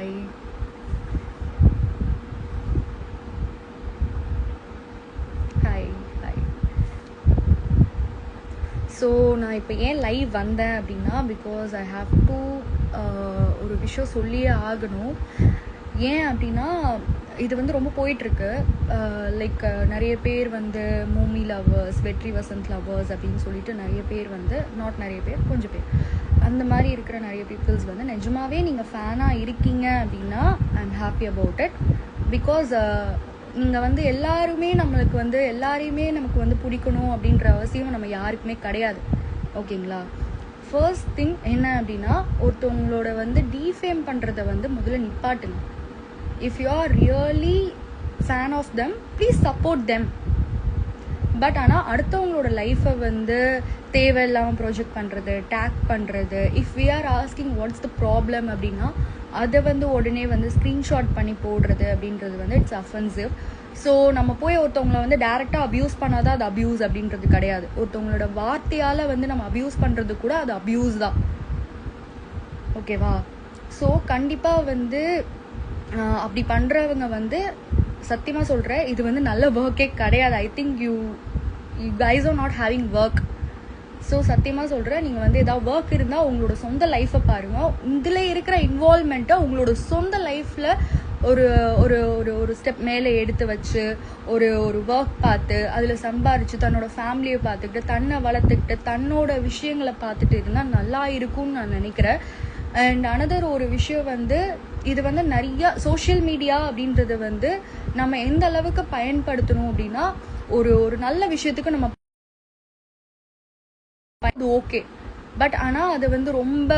Hi. Hi hi. So நான் இப்போ ஏன் லைவ் வந்தேன் அப்படின்னா, பிகாஸ் ஐ ஹாவ் டு ஒரு விஷயம் சொல்லியே ஆகணும். ஏன் அப்படின்னா, இது வந்து ரொம்ப போயிட்டுருக்கு. லைக் நிறைய பேர் வந்து மூமி லவ்வர்ஸ், வெற்றி வசந்த் லவ்வர்ஸ் அப்படின்னு சொல்லிட்டு நிறைய பேர் வந்து, நாட் நிறைய பேர், கொஞ்சம் பேர் அந்த மாதிரி இருக்கிற நிறைய பீப்புள்ஸ் வந்து நிஜமாவே நீங்கள் ஃபேனாக இருக்கீங்க அப்படின்னா I am happy about it. Because நீங்கள் வந்து எல்லாருமே நம்மளுக்கு வந்து எல்லாரையுமே நமக்கு வந்து பிடிக்கணும் அப்படின்ற அவசியம் நம்ம யாருக்குமே கிடையாது. ஓகேங்களா? ஃபர்ஸ்ட் திங் என்ன அப்படின்னா, ஒருத்தவங்களோட வந்து டீஃபேம் பண்ணுறத வந்து முதல்ல நிப்பாட்டுங்க. If you are really fan of them, please support them. But ஆனால் அடுத்தவங்களோட லைஃப்பை வந்து தேவையில்லாமல் ப்ரொஜெக்ட் பண்ணுறது, டேக் பண்ணுறது, if we are asking what's the problem அப்படின்னா அதை வந்து உடனே வந்து ஸ்க்ரீன்ஷாட் பண்ணி போடுறது அப்படின்றது வந்து இட்ஸ் அஃபென்சிவ். ஸோ நம்ம போய் ஒருத்தவங்களை வந்து டேரெக்டாக அப்யூஸ் பண்ணாதான் அது அப்யூஸ் அப்படின்றது கிடையாது. ஒருத்தவங்களோட வார்த்தையால் வந்து நம்ம அப்யூஸ் பண்ணுறது கூட அது அப்யூஸ் தான். ஓகேவா? ஸோ கண்டிப்பாக வந்து அப்படி பண்ணுறவங்க வந்து சத்தியமாக சொல்கிறேன், இது வந்து நல்ல ஒர்க்கே கிடையாது. I think you guys are not having work. So சத்தியமாக சொல்கிறேன், நீங்கள் வந்து ஏதாவது ஒர்க் இருந்தால் உங்களோட சொந்த லைஃப்பை பாருங்கள். இதில் இருக்கிற இன்வால்மெண்ட்டை உங்களோட சொந்த லைஃப்பில் ஒரு ஒரு ஒரு ஒரு ஸ்டெப் மேலே எடுத்து வச்சு ஒரு ஒரு ஒர்க் பார்த்து அதில் சம்பாரித்து தன்னோட ஃபேமிலியை பார்த்துக்கிட்டு தன்னை வளர்த்துக்கிட்டு தன்னோட விஷயங்களை பார்த்துட்டு இருந்தால் நல்லா இருக்கும்னு நான் நினைக்கிறேன். அண்ட் அனதர் ஒரு விஷயம் வந்து, இது வந்து நிறையா சோஷியல் மீடியா அப்படின்றது வந்து நம்ம எந்த அளவுக்கு பயன்படுத்தணும் அப்படின்னா, ஒரு ஒரு நல்ல விஷயத்துக்கு நம்ம ஓகே. பட் ஆனால் அதை வந்து ரொம்ப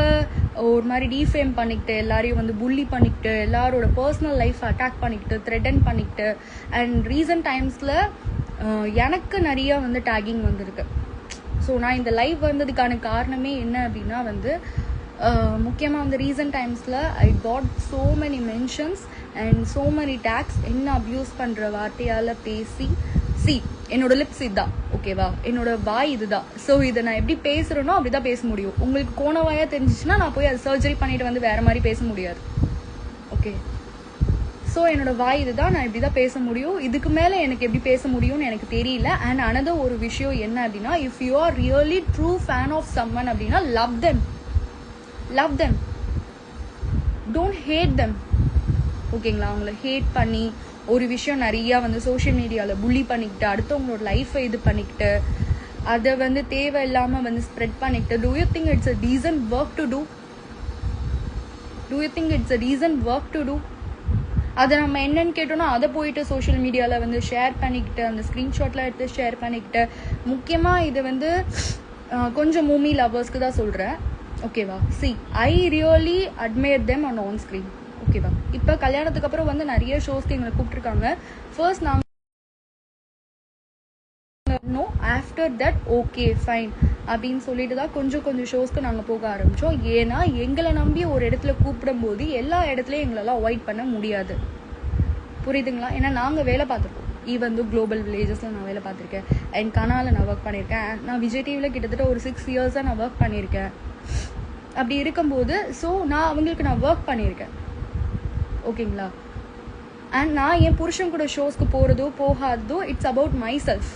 ஒரு மாதிரி டீஃபேம் பண்ணிக்கிட்டு, எல்லாரையும் வந்து புல்லி பண்ணிக்கிட்டு, எல்லாரோட பர்சனல் லைஃப் அட்டாக் பண்ணிக்கிட்டு, த்ரெட்டன் பண்ணிக்கிட்டு, அண்ட் ரீசன்ட் டைம்ஸில் எனக்கு நிறைய வந்து டேகிங் வந்திருக்கு. ஸோ நான் இந்த லைவ் வந்ததுக்கான காரணமே என்ன அப்படின்னா வந்து, முக்கியமாக வந்து ரீசன்ட் டைம்ஸில் I got so many mentions and so many tags. என்ன அப்யூஸ் பண்ணுற வார்த்தையால் பேசி என்னோட லிப்ஸ் இதுதான். ஓகேவா? என்னோட வாய் இதுதான். ஸோ இதை நான் எப்படி பேசுகிறேனோ அப்படி தான் பேச முடியும். உங்களுக்கு கோணவாயாக தெரிஞ்சிச்சுன்னா நான் போய் அதை சர்ஜரி பண்ணிட்டு வந்து வேறு மாதிரி பேச முடியாது. ஓகே? ஸோ என்னோட வாய் இதுதான், நான் இப்படி தான் பேச முடியும். இதுக்கு மேலே எனக்கு எப்படி பேச முடியும்னு எனக்கு தெரியல. அண்ட் அனதர் ஒரு விஷயம் என்ன அப்படின்னா, if you are really true fan of someone அப்படின்னா love them. Don't hate them. ஓகேங்களா? அவங்கள ஹேட் பண்ணி ஒரு விஷயம் நிறையா வந்து சோஷியல் மீடியாவில் புள்ளி பண்ணிக்கிட்டு, அடுத்தவங்களோட லைஃப்பை இது பண்ணிக்கிட்டு, அதை வந்து தேவையில்லாமல் வந்து ஸ்ப்ரெட் பண்ணிக்கிட்டு, do you think it's a decent work to do? அதை நம்ம என்னன்னு கேட்டோம்னா அதை போயிட்டு சோஷியல் மீடியாவில் வந்து ஷேர் பண்ணிக்கிட்டு, அந்த ஸ்க்ரீன்ஷாட்லாம் எடுத்து ஷேர் பண்ணிக்கிட்டு, முக்கியமாக இது வந்து கொஞ்சம் மூமி லவ்வர்ஸ்க்கு தான் சொல்கிறேன். ஓகேவா? I really admire them on screen. ஓகேவா? இப்போ கல்யாணத்துக்கு அப்புறம் வந்து நிறைய ஷோஸ்க்கு எங்களை கூப்பிட்டுருக்காங்க. ஃபர்ஸ்ட் நாங்கள் no, after that okay fine அப்படின்னு சொல்லிட்டு தான் கொஞ்சம் ஷோஸ்க்கு நாங்கள் போக ஆரம்பித்தோம். ஏன்னா எங்களை நம்பி ஒரு இடத்துல கூப்பிடும்போது எல்லா இடத்துலையும் எங்களெல்லாம் அவாய்ட் பண்ண முடியாது. புரியுதுங்களா? ஏன்னா நாங்கள் வேலை பார்த்துருக்கோம். ஈவன் குளோபல் வில்லேஜஸில் நான் வேலை பார்த்துருக்கேன். அண்ட் கனாலில் நான் ஒர்க் பண்ணியிருக்கேன். நான் விஜய் டிவியில் கிட்டத்தட்ட ஒரு 6 இயர்ஸாக நான் ஒர்க் பண்ணியிருக்கேன். அப்படி இருக்கும்போது ஸோ நான் அவங்களுக்கு நான் ஒர்க் பண்ணியிருக்கேன். ஓகேங்களா? அண்ட் நான் என் புருஷன் கூட ஷோஸ்க்கு போகிறதோ போகாததோ இட்ஸ் அபவுட் மை செல்ஃப்.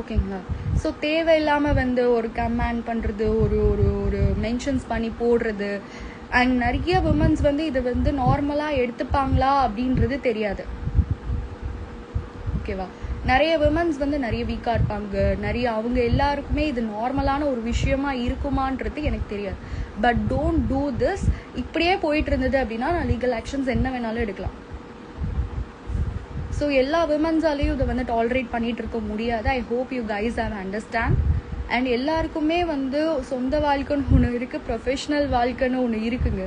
ஓகேங்களா? ஸோ தேவையில்லாமல் வந்து ஒரு கமெண்ட் பண்ணுறது, ஒரு ஒரு ஒரு மென்ஷன்ஸ் பண்ணி போடுறது, அண்ட் நிறைய விமன்ஸ் வந்து இதை வந்து நார்மலாக எடுத்துப்பாங்களா அப்படின்றது தெரியாது. ஓகேவா? நிறைய விமன்ஸ் வந்து நிறைய வீக்காக இருப்பாங்க. நிறைய அவங்க எல்லாருக்குமே இது நார்மலான ஒரு விஷயமா இருக்குமான்றது எனக்கு தெரியாது. But don't do this. இப்படியே போயிட்டு இருந்தது அப்படின்னா நான் லீகல் ஆக்ஷன்ஸ் என்ன வேணாலும் எடுக்கலாம். ஸோ எல்லா விமன்ஸாலையும் இதை வந்து டாலரேட் பண்ணிட்டு இருக்க முடியாது. I hope you guys have understand. And எல்லாருக்குமே வந்து சொந்த வாழ்க்கைன்னு ஒன்று இருக்குது, ப்ரொஃபஷ்னல் வாழ்க்கைன்னு ஒன்று இருக்குங்க.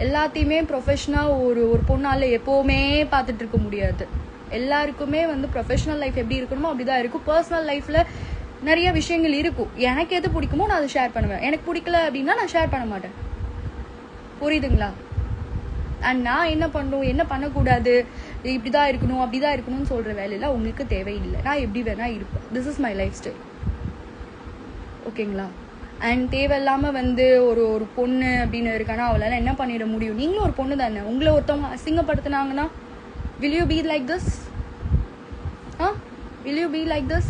எல்லாத்தையுமே ப்ரொஃபஷனாக ஒரு பொண்ணால் எப்போவுமே பார்த்துட்டு இருக்க முடியாது. எல்லாருக்குமே வந்து ப்ரொஃபஷனல் லைஃப் எப்படி இருக்கணுமோ அப்படிதான் இருக்கும். பர்சனல் லைஃப்பில் நிறைய விஷயங்கள் இருக்கும். எனக்கு எது பிடிக்குமோ நான் அதை ஷேர் பண்ணுவேன். எனக்கு பிடிக்கல அப்படின்னா நான் ஷேர் பண்ண மாட்டேன். புரியுதுங்களா? அண்ட் நான் என்ன பண்ணணும், என்ன பண்ணக்கூடாது, இப்படிதான் இருக்கணும் அப்படிதான் இருக்கணும்னு சொல்கிற வேலையில் உங்களுக்கு தேவையில்லை. நான் எப்படி வேணா இருப்பேன். This is my life style. ஓகேங்களா? அண்ட் தேவையில்லாமல் வந்து ஒரு பொண்ணு அப்படின்னு இருக்கானா அவளால் என்ன பண்ணிட முடியும்? நீங்களும் ஒரு பொண்ணு தானே. உங்களை ஒருத்தவங்க அசிங்கப்படுத்தினாங்கன்னா will you be like this? Will you be like this?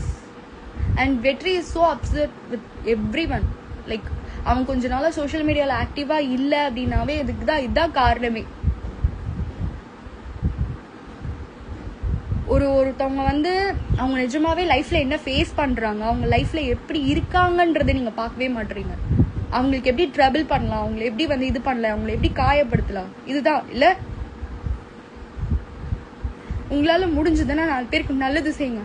And Vetri is so upset with everyone. Like அவன் கொஞ்ச நாளா சோஷியல் மீடியாவில் ஆக்டிவாக இல்லை அப்படின்னாவே இதுதான் காரணமே. ஒருத்தவங்க வந்து அவங்க நிஜமாவே லைஃப்ல என்ன ஃபேஸ் பண்றாங்க, அவங்க லைஃப்ல எப்படி இருக்காங்கன்றதை நீங்க பார்க்கவே மாட்டீங்க. அவங்களுக்கு எப்படி ட்ரபிள் பண்ணலாம், அவங்களை எப்படி வந்து இது பண்ணலாம், அவங்களை எப்படி காயப்படுத்தலாம், இதுதான் இல்ல. உங்களால முடிஞ்சதுன்னா 4 பேருக்கு நல்லது செய்யுங்க.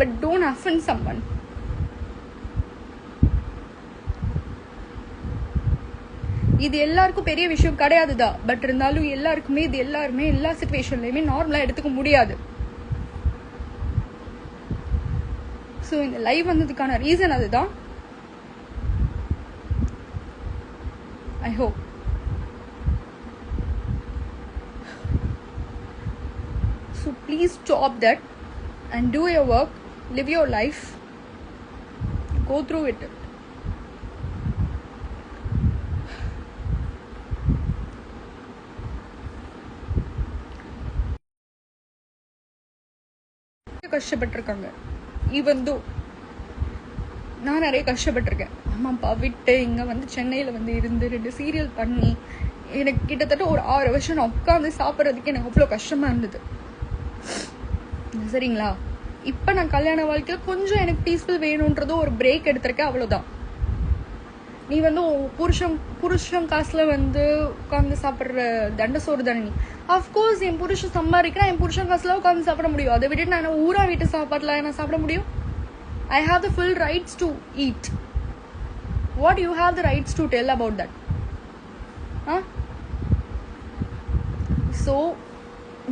But don't offend someone. இது எல்லாருக்கும் பெரிய விஷயம் கிடையாதுதான். பட் இருந்தாலும் எல்லாருக்குமே இது எல்லாருமே எல்லா சிச்சுவேஷன்லயுமே நார்மலா எடுத்துக்க முடியாது. ஸோ இந்த லைவ் வந்ததுக்கான ரீசன் அதுதான். I hope. So please stop that and do your work, live your life, go through it. கஷ்டப்பட்டிருக்காங்க. ஈவன் தோ நான் நிறைய கஷ்டப்பட்டிருக்கேன். அம்மா அப்பா விட்டு இங்கே வந்து சென்னையில் வந்து இருந்து 2 சீரியல் பண்ணி எனக்கு கிட்டத்தட்ட ஒரு 6 வருஷம் நான் உட்காந்து சாப்பிட்றதுக்கு எனக்கு அவ்வளோ கஷ்டமாக இருந்தது. சரிங்களா? இப்போ நான் கல்யாண வாழ்க்கையில் கொஞ்சம் எனக்கு பீஸ்ஃபுல் வேணுன்றதோ ஒரு பிரேக் எடுத்திருக்கேன், அவ்வளோதான். நீ வந்து புருஷன் காசுல வந்து உட்காந்து சாப்பிட்ற தண்ட சோறு தானே நீ. அஃப்கோர்ஸ் என் புருஷன் சம்பாதிக்கிறேன், என் புருஷன் காசுல உட்காந்து சாப்பிட முடியும். அதை விட்டுட்டு நான் ஊரா வீட்டு சாப்பாடுல நான் சாப்பிட முடியும்? I have the full rights to eat. What you have the rights to tell about that? So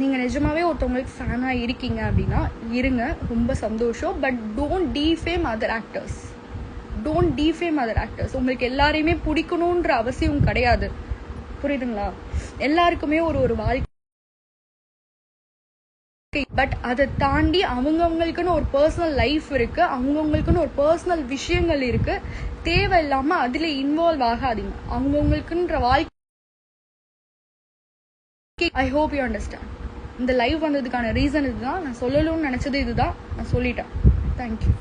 நீங்கள் நிஜமாவே ஒருத்தவங்களுக்கு ஃபேனாக இருக்கீங்க அப்படின்னா இருங்க, ரொம்ப சந்தோஷம். But don't defame other actors. Don't defame other actors. உங்களுக்கு எல்லாரையுமே பிடிக்கணுன்ற அவசியம் கிடையாது, புரியுதுங்களா? எல்லாருக்குமே ஒரு வாழ்க்கை. பட் அதை தாண்டி அவங்கவுங்களுக்குன்னு ஒரு பர்சனல் லைஃப் இருக்கு, அவங்கவுங்களுக்குன்னு ஒரு பர்சனல் விஷயங்கள் இருக்கு. தேவையில்லாம அதுல இன்வால்வ் ஆகாதீங்க. அவங்கவுங்களுக்குன்ற வாழ்க்கை. I hope you understand. இந்த லைவ் வந்ததுக்கான ரீசன் இதுதான். நான் சொல்லணும்னு நினைச்சது இதுதான். நான் சொல்லிட்டேன். தேங்க்யூ.